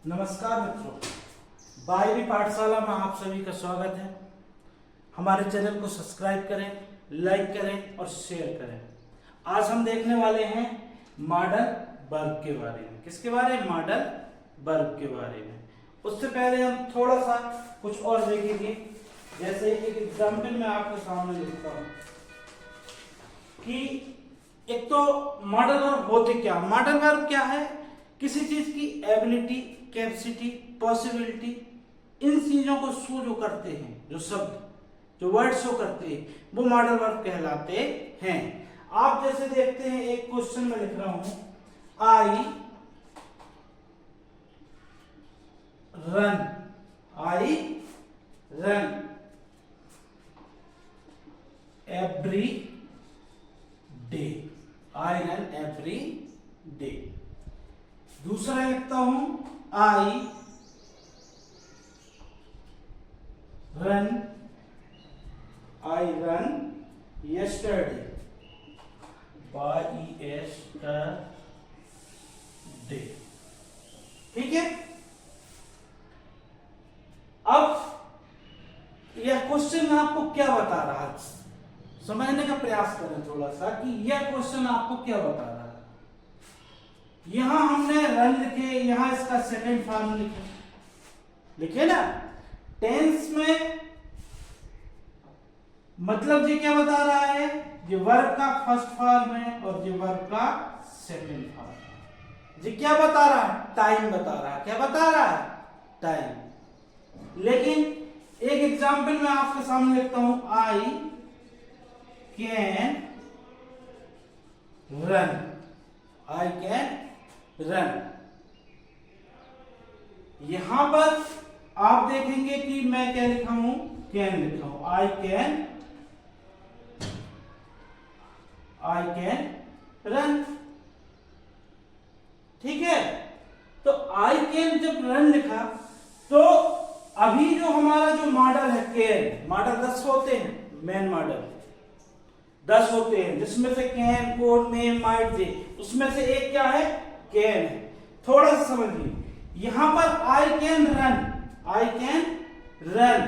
नमस्कार मित्रों, बायवी पाठशाला में आप सभी का स्वागत है। हमारे चैनल को सब्सक्राइब करें, लाइक करें और शेयर करें। आज हम देखने वाले हैं मॉडल वर्ब के बारे में। किसके बारे में? मॉडल वर्ब के बारे में। उससे पहले हम थोड़ा सा कुछ और देखेंगे। जैसे एक एग्जाम्पल मैं आपके सामने लिखता हूं कि एक तो मॉडल वर्ब होते क्या? मॉडल वर्ब क्या है? किसी चीज की एबिलिटी, कैपेसिटी, पॉसिबिलिटी, इन चीजों को शो जो करते हैं, जो शब्द, जो वर्ड शो करते हैं, वो मॉडल वर्ब कहलाते हैं। आप जैसे देखते हैं, एक क्वेश्चन में लिख रहा हूं, आई run every day. I run every day. दूसरा लिखता हूं, आई रन यस्टरडे। YESTERDAY। ठीक है। अब यह क्वेश्चन आपको क्या बता रहा है? समझने का प्रयास करें थोड़ा सा कि यह क्वेश्चन आपको क्या बता रहा है। यहां हमने रन लिखे, यहां इसका सेकंड फॉर्म लिखे ना। टेंस में मतलब ये क्या बता रहा है? ये वर्ब का फर्स्ट फॉर्म है और ये वर्ब का सेकंड फॉर्म है। ये क्या बता रहा है? टाइम बता रहा है। क्या बता रहा है? टाइम। लेकिन एक एग्जाम्पल मैं आपके सामने लिखता हूं, आई कैन रन। यहां पर आप देखेंगे कि मैं क्या लिखा हूं? कैन लिखा हूं। I can run. ठीक है। तो आई कैन जब रन लिखा तो अभी जो हमारा जो मॉडल है कैन, मॉडल 10 होते हैं, मेन मॉडल 10 होते हैं, जिसमें से कैन, कोड, मे, माइट, जे, उसमें से एक क्या है? कैन है। थोड़ा सा समझिए, यहां पर I can run,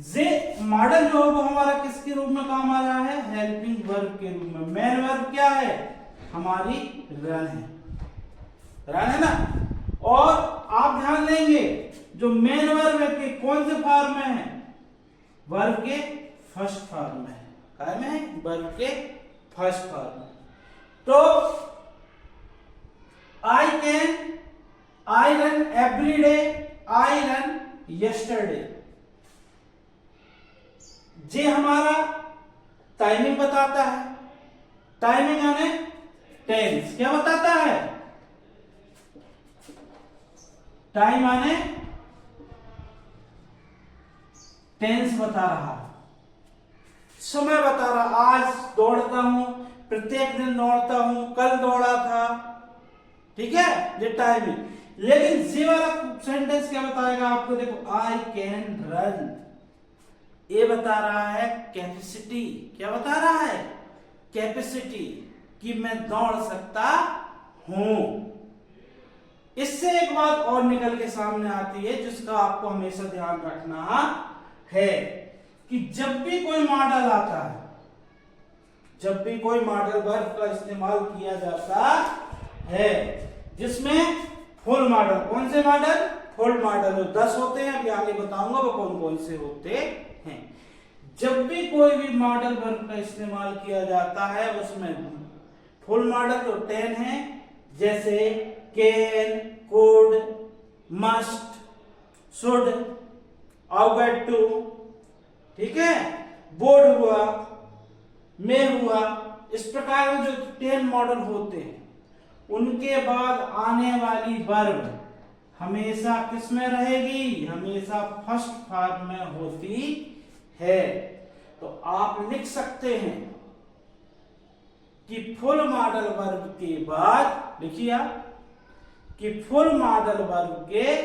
J model जो है वो हमारा किसके रूप में काम आ रहा है? हेल्पिंग वर्ब के रूप में। मेन वर्ब क्या है? हमारी रन है ना। और आप ध्यान देंगे, जो मेन वर्ब है के कौन से फॉर्म में है? वर्ब के फर्स्ट फॉर्म में है। क्या में है? वर्ब के फर्स्ट फॉर्म में। तो I run every day, I run yesterday. जे हमारा टाइमिंग बताता है। टाइमिंग यानी टेंस। क्या बताता है? टाइम यानी टेंस बता रहा है, समय बता रहा। आज दौड़ता हूं, प्रत्येक दिन दौड़ता हूं, कल दौड़ा था। ठीक है, ये टाइमिंग। लेकिन जी वाला सेंटेंस क्या बताएगा आपको? देखो, आई कैन रन, ये बता रहा है कैपेसिटी। क्या बता रहा है? कैपेसिटी, कि मैं दौड़ सकता हूं। इससे एक बात और निकल के सामने आती है, जिसका आपको हमेशा ध्यान रखना है कि जब भी कोई मॉडल आता है, जब भी कोई मॉडल वर्ब का इस्तेमाल किया जाता है, जिसमें फुल मॉडल, कौन से मॉडल? फुल मॉडल 10 होते हैं। अभी आगे बताऊंगा वो कौन कौन से होते हैं। जब भी कोई भी मॉडल वर्ब का इस्तेमाल किया जाता है, उसमें फुल मॉडल तो 10 है, जैसे can, could, must, should, object to, ठीक है, बोर्ड हुआ, मे हुआ। इस प्रकार जो 10 मॉडल होते हैं, उनके बाद आने वाली वर्ब हमेशा किस में रहेगी? हमेशा फर्स्ट फॉर्म में होती है। तो आप लिख सकते हैं कि फुल मॉडल वर्ब के बाद, लिखिए कि फुल मॉडल वर्ब के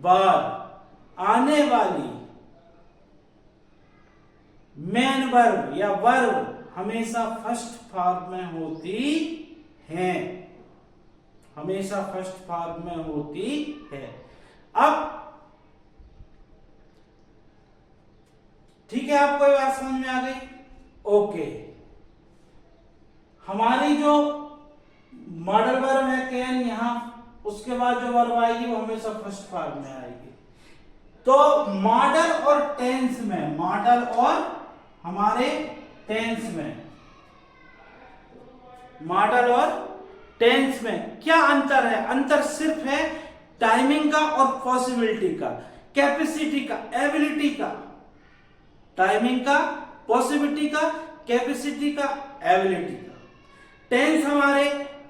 बाद आने वाली मेन वर्ब या वर्ब हमेशा फर्स्ट फॉर्म में होती है। हमेशा फर्स्ट फॉर्म में होती है। अब ठीक है, आपको ये बात समझ में आ गई? ओके, हमारी जो मॉडल वर्ब है कैन, यहां उसके बाद जो वर्ब आएगी वो हमेशा फर्स्ट फॉर्म में आएगी। तो मॉडल और टेंस में, मॉडल और हमारे टेंस में, मॉडल और टेंस में क्या अंतर है? अंतर सिर्फ है टाइमिंग का और पॉसिबिलिटी का, कैपेसिटी का, एबिलिटी का। टाइमिंग का, पॉसिबिलिटी का, कैपेसिटी का, एबिलिटी का। टेंस हमारे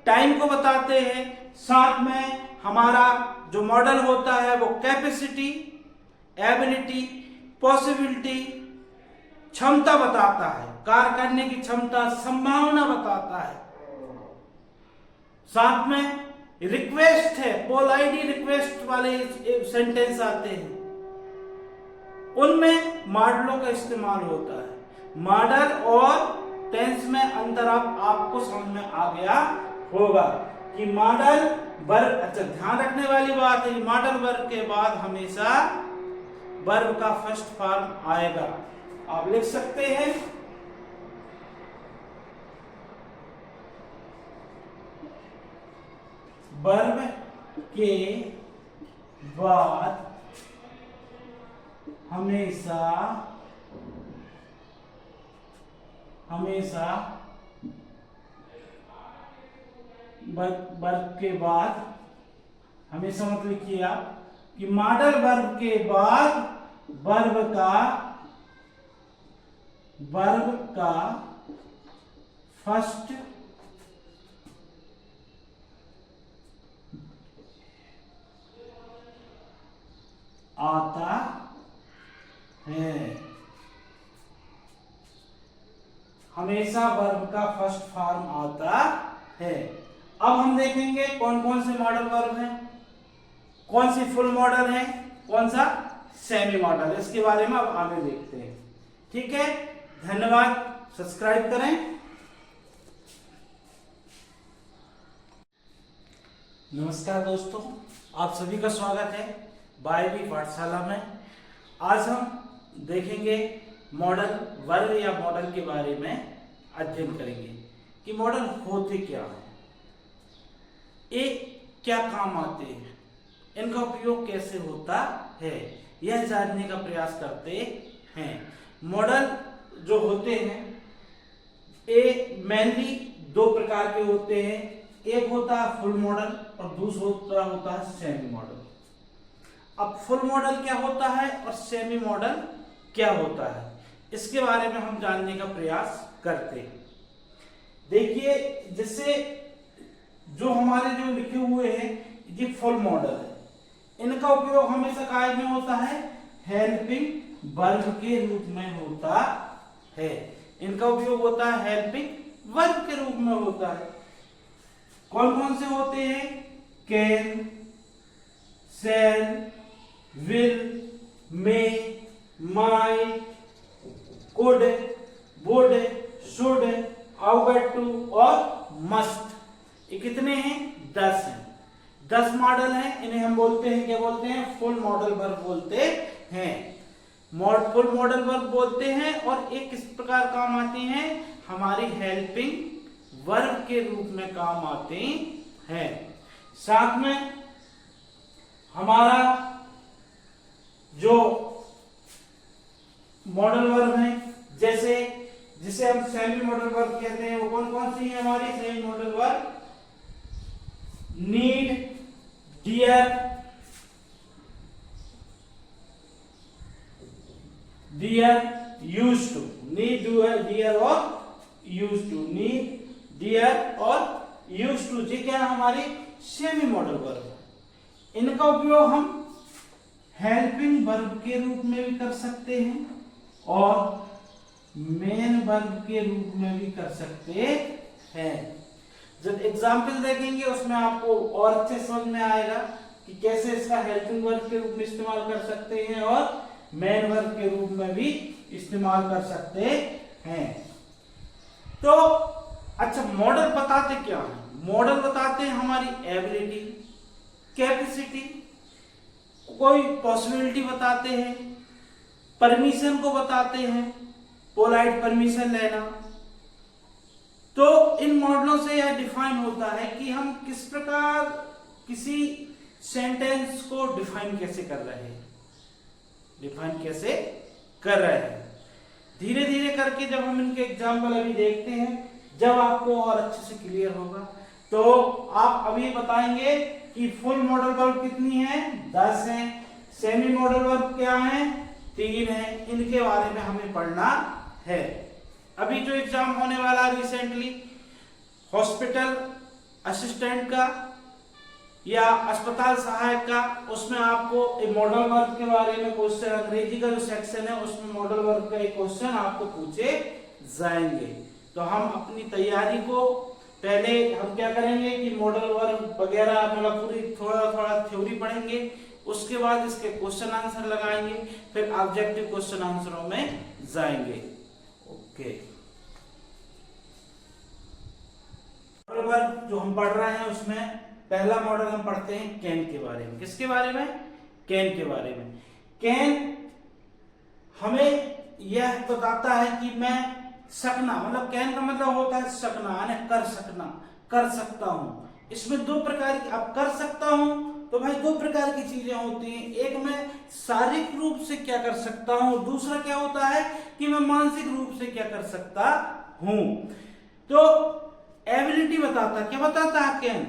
टाइम को बताते हैं, साथ में हमारा जो मॉडल होता है वो कैपेसिटी, एबिलिटी, पॉसिबिलिटी, क्षमता बताता है, कार्य करने की क्षमता, संभावना बताता है। साथ में रिक्वेस्ट है, पोलाइटली रिक्वेस्ट वाले सेंटेंस आते हैं, उनमें मॉडलों का इस्तेमाल होता है। मॉडल और टेंस में अंतर आपको समझ में आ गया होगा कि मॉडल वर्ब, अच्छा ध्यान रखने वाली बात है, मॉडल वर्ब के बाद हमेशा वर्ब का फर्स्ट फॉर्म आएगा। आप लिख सकते हैं वर्ब के बाद हमेशा वर्ब के बाद हमेशा मतलब लिखिए आप कि मॉडल वर्ब के बाद वर्ब का फर्स्ट आता है। हमेशा वर्ब का फर्स्ट फॉर्म आता है। अब हम देखेंगे कौन कौन से मॉडल वर्ब हैं, कौन सी फुल मॉडल है, कौन सा सेमी मॉडल, इसके बारे में अब आगे देखते हैं। ठीक है, धन्यवाद, सब्सक्राइब करें। नमस्कार दोस्तों, आप सभी का स्वागत है बायवी पाठशाला में। आज हम देखेंगे मॉडल वर्ब या मॉडल के बारे में अध्ययन करेंगे कि मॉडल होते क्या हैं, ये क्या काम आते हैं, इनका उपयोग कैसे होता है, यह जानने का प्रयास करते हैं। मॉडल जो होते हैं ये मेनली दो प्रकार के होते हैं, एक होता है फुल मॉडल और दूसरा होता है सेमी मॉडल। अब फुल मॉडल क्या होता है और सेमी मॉडल क्या होता है, इसके बारे में हम जानने का प्रयास करते हैं। देखिए, जैसे जो हमारे जो लिखे हुए हैं ये फुल मॉडल है, इनका उपयोग हमेशा काय में होता है, हेल्पिंग वर्ब के रूप में होता है। इनका उपयोग होता है हेल्पिंग वर्ब के रूप में होता है। कौन कौन से होते हैं? Can, shall, will, may, might, could, would, should, ought to और मस्ट। ये कितने हैं? 10 हैं। 10 मॉडल हैं, इन्हें हम बोलते हैं, क्या बोलते हैं? फुल मॉडल वर्ब बोलते हैं। फुल मॉडल वर्ब बोलते हैं और एक किस प्रकार काम आती हैं? हमारी हेल्पिंग वर्ब के रूप में काम आते हैं। साथ में हमारा जो मॉडल वर्ब है, जैसे जिसे हम सेमी मॉडल वर्ब कहते हैं, वो कौन कौन सी है हमारी semi modal verb? Need, dare, used to. Need, dare और यूज्ड टू। नीड, डियर और यूज्ड टू, ये क्या है? हमारी सेमी मॉडल वर्ब। इनका उपयोग हम हेल्पिंग वर्ब के रूप में भी कर सकते हैं और मेन वर्ब के रूप में भी कर सकते हैं। जब एग्जाम्पल देखेंगे उसमें आपको और अच्छे समझ में आएगा कि कैसे इसका हेल्पिंग वर्ब के रूप में इस्तेमाल कर सकते हैं और मेन वर्ब के रूप में भी इस्तेमाल कर सकते हैं। तो अच्छा, मॉडल बताते क्या है? मॉडल बताते हैं हमारी एबिलिटी, कैपेसिटी, कोई पॉसिबिलिटी बताते हैं, परमिशन को बताते हैं, पोलाइट परमिशन लेना। तो इन मॉडलों से यह डिफाइन होता है कि हम किस प्रकार किसी सेंटेंस को डिफाइन कैसे कर रहे हैं, धीरे धीरे करके जब हम इनके एग्जाम्पल अभी देखते हैं, जब आपको और अच्छे से क्लियर होगा। तो आप अभी बताएंगे कि फुल मॉडल वर्ब कितनी है, 10 है। सेमी मॉडल वर्ब क्या है, 3 है। इनके बारे में हमें पढ़ना है। अभी जो एग्जाम होने वाला रिसेंटली हॉस्पिटल असिस्टेंट का या अस्पताल सहायक का, उसमें आपको मॉडल वर्ब के बारे में क्वेश्चन, अंग्रेजी का जो सेक्शन है उसमें मॉडल वर्ब का एक क्वेश्चन आपको पूछे जाएंगे। तो हम अपनी तैयारी को पहले हम क्या करेंगे कि मॉडल वर्ब वगैरह मतलब पूरी थोड़ा थ्योरी पढ़ेंगे, उसके बाद इसके क्वेश्चन आंसर लगाएंगे, फिर ऑब्जेक्टिव क्वेश्चन आंसरों में जाएंगे। ओके, मॉडल वर्ब जो हम पढ़ रहे हैं उसमें पहला मॉडल हम पढ़ते हैं कैन के बारे में। किसके बारे में, कैन के बारे में। कैन हमें यह बताता है कि मैं सकना, मतलब कैन का मतलब होता है सकना, यानी कर सकना, कर सकता हूं। इसमें दो प्रकार की, अब कर सकता हूं तो भाई दो प्रकार की चीजें होती हैं। एक मैं शारीरिक रूप से क्या कर सकता हूं, दूसरा क्या होता है कि मैं मानसिक रूप से क्या कर सकता हूं। तो एबिलिटी बताता, क्या बताता है कैन,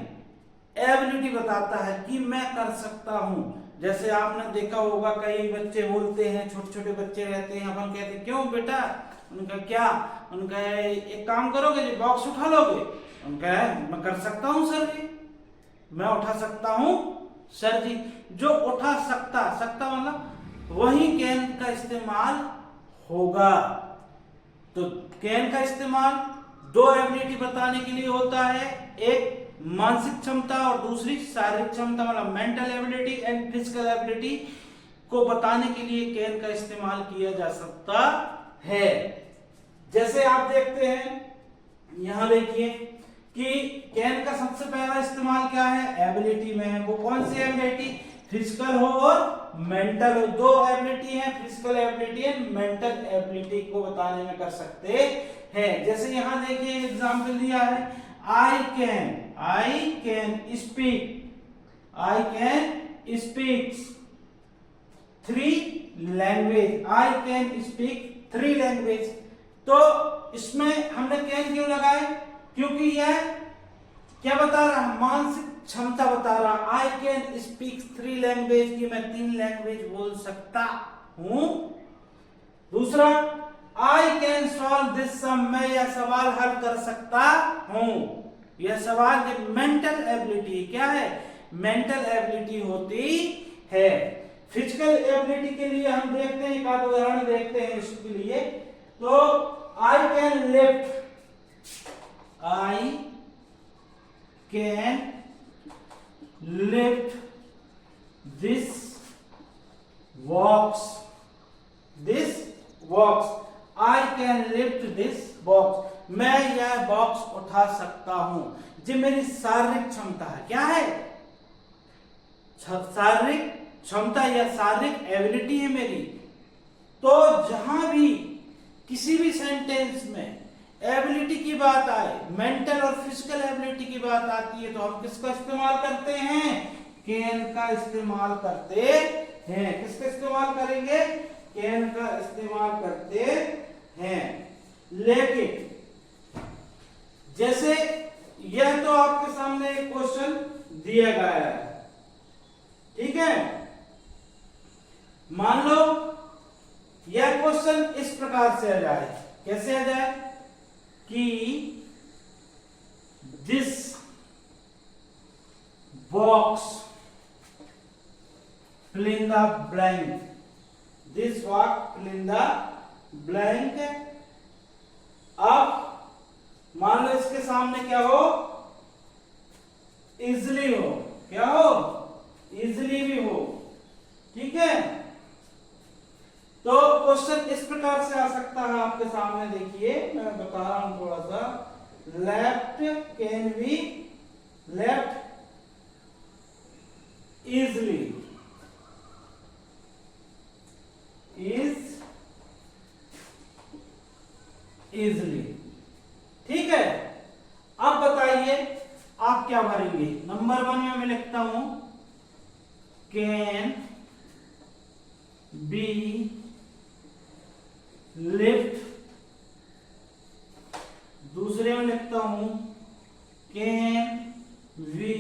एबिलिटी बताता है कि मैं कर सकता हूं। जैसे आपने देखा होगा कई बच्चे बोलते हैं, छोटे छोटे बच्चे रहते हैं, अपन कहते हैं क्यों बेटा, उनका क्या, उनका एक काम करोगे जी, बॉक्स उठा लोगे, उनका मैं कर सकता हूं सर जी, मैं उठा सकता हूं सर जी। जो उठा सकता मतलब वही कैन का इस्तेमाल होगा। तो कैन का इस्तेमाल दो एबिलिटी बताने के लिए होता है, एक मानसिक क्षमता और दूसरी शारीरिक क्षमता, मतलब mental ability and physical ability को बताने के लिए कैन का इस्तेमाल किया जा सकता है। जैसे आप देखते हैं यहां देखिए कि कैन का सबसे पहला इस्तेमाल क्या है, एबिलिटी में है। वो कौन सी एबिलिटी, फिजिकल हो और मेंटल हो, दो एबिलिटी है, physical ability and mental ability को बताने में कर सकते हैं। जैसे यहां देखिए एग्जांपल दिया है, I can speak 3 language, I can speak 3 language। तो इसमें हमने कैन क्यों लगाए, क्योंकि यह क्या बता रहा है, मानसिक क्षमता बता रहा। I can speak 3 language कि मैं 3 लैंग्वेज बोल सकता हूं। दूसरा, I can solve this sum, मैं यह सवाल हल कर सकता हूं। यह सवाल मेंटल एबिलिटी क्या है, मेंटल एबिलिटी होती है। फिजिकल एबिलिटी के लिए हम देखते हैं, एक आध उदाहरण देखते हैं इसके लिए। तो I can lift this box, I can lift this box, मैं यह बॉक्स उठा सकता हूं। जो मेरी शारीरिक क्षमता है, क्या है, शारीरिक क्षमता या शारीरिक एबिलिटी है मेरी। तो जहां भी किसी भी सेंटेंस में एबिलिटी की बात आए, मेंटल और फिजिकल एबिलिटी की बात आती है, तो हम किसका इस्तेमाल करते हैं, कैन का इस्तेमाल करते हैं। किसका इस्तेमाल करेंगे, कैन का इस्तेमाल करते हैं। लेकिन जैसे यह तो आपके सामने एक क्वेश्चन दिया गया है, ठीक है। मान लो यह क्वेश्चन इस प्रकार से आ जाए, कैसे आ जाए कि this box fill in the blank, this box fill in the blank। अब मान लो इसके सामने क्या हो, इजली हो, क्या हो, इजली भी हो, ठीक है। तो क्वेश्चन इस प्रकार से आ सकता है आपके सामने, देखिए मैं बता रहा हूं थोड़ा सा। Left can be left easily, easily. ठीक है, अब बताइए आप क्या भरेंगे। नंबर 1 में मैं लिखता हूं कैन बी लिफ्ट। दूसरे में लिखता हूं कैन बी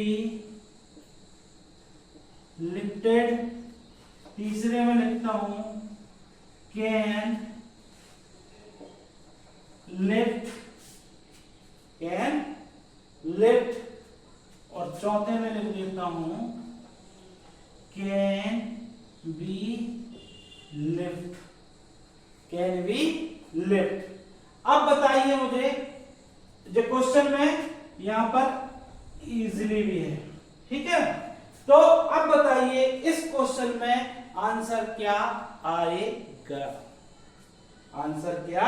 लिफ्टेड। तीसरे में लिखता हूं कैन लिफ्ट, कैन लिफ्ट। और चौथे में लिख देता हूं can be lift, can be lift. अब बताइए मुझे, जो क्वेश्चन में यहां पर इजीली भी है। ठीक है, तो अब बताइए इस क्वेश्चन में आंसर क्या आएगा। आंसर क्या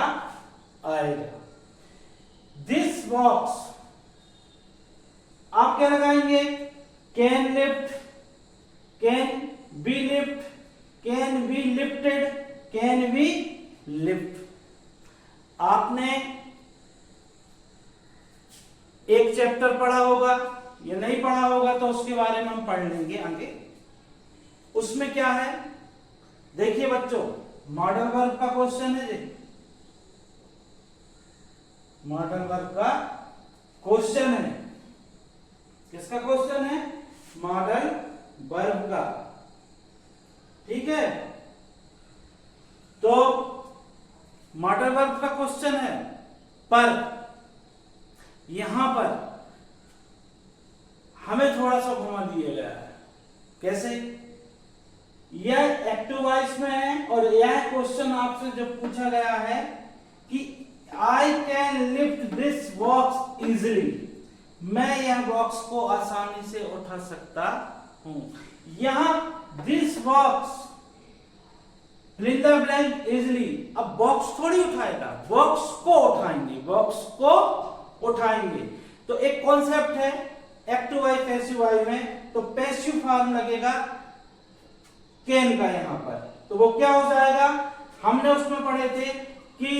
आएगा। दिस बॉक्स आप क्या लगाएंगे, can lift, can be lift, can be lifted, can be lift. आपने एक चैप्टर पढ़ा होगा या नहीं पढ़ा होगा तो उसके बारे में हम पढ़ लेंगे आगे। उसमें क्या है देखिए बच्चों, मॉडल वर्ब का क्वेश्चन है जी, मॉडल वर्ब का क्वेश्चन है। किसका क्वेश्चन है, मॉडल वर्ब का। ठीक है, तो मॉडल वर्ब का क्वेश्चन है, पर यहां पर हमें थोड़ा सा घुमा दिया गया है। कैसे, यह एक्टिव वॉइस में है और यह क्वेश्चन आपसे जब पूछा गया है कि I can lift this box easily, मैं यह बॉक्स को आसानी से उठा सकता हूं। यहां this box fill in the blank easily, अब बॉक्स थोड़ी उठाएगा, बॉक्स को उठाएंगे, बॉक्स को उठाएंगे। तो एक कॉन्सेप्ट है एक्टिव वाई पैसिव वाई में, तो पैसिव फॉर्म लगेगा कैन का यहां पर, तो वो क्या हो जाएगा, हमने उसमें पढ़े थे कि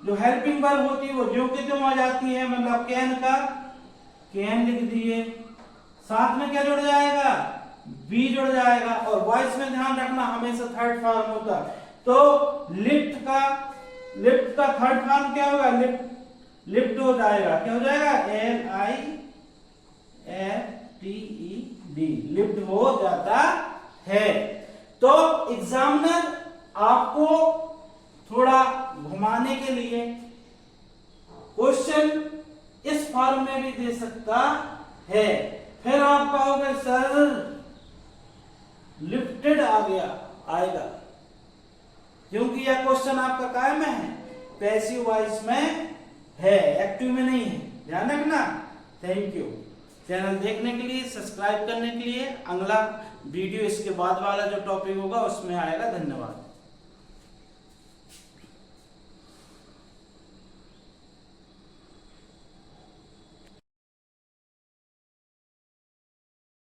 जो हेल्पिंग वर्ब होती है वो जो के त्यों आ जाती है, मतलब कैन का कैन लिख दिए, साथ में क्या जुड़ जाएगा, बी जुड़ जाएगा। और वॉइस में ध्यान रखना हमेशा थर्ड फॉर्म होता है, तो लिफ्ट का थर्ड फॉर्म क्या होगा, लिफ्ट हो जाएगा। क्या हो जाएगा, LIFTED, लिफ्ट हो जाता है। तो एग्जामिनर आपको थोड़ा घुमाने के लिए क्वेश्चन इस फॉर्म में भी दे सकता है। फिर आप कहोगे सर लिफ्टेड आ गया, आएगा, क्योंकि यह क्वेश्चन आपका काय में है, पैसिव वॉइस में है, एक्टिव में नहीं है, ध्यान रखना। थैंक यू चैनल देखने के लिए, सब्सक्राइब करने के लिए। अगला वीडियो इसके बाद वाला जो टॉपिक होगा उसमें आएगा। धन्यवाद।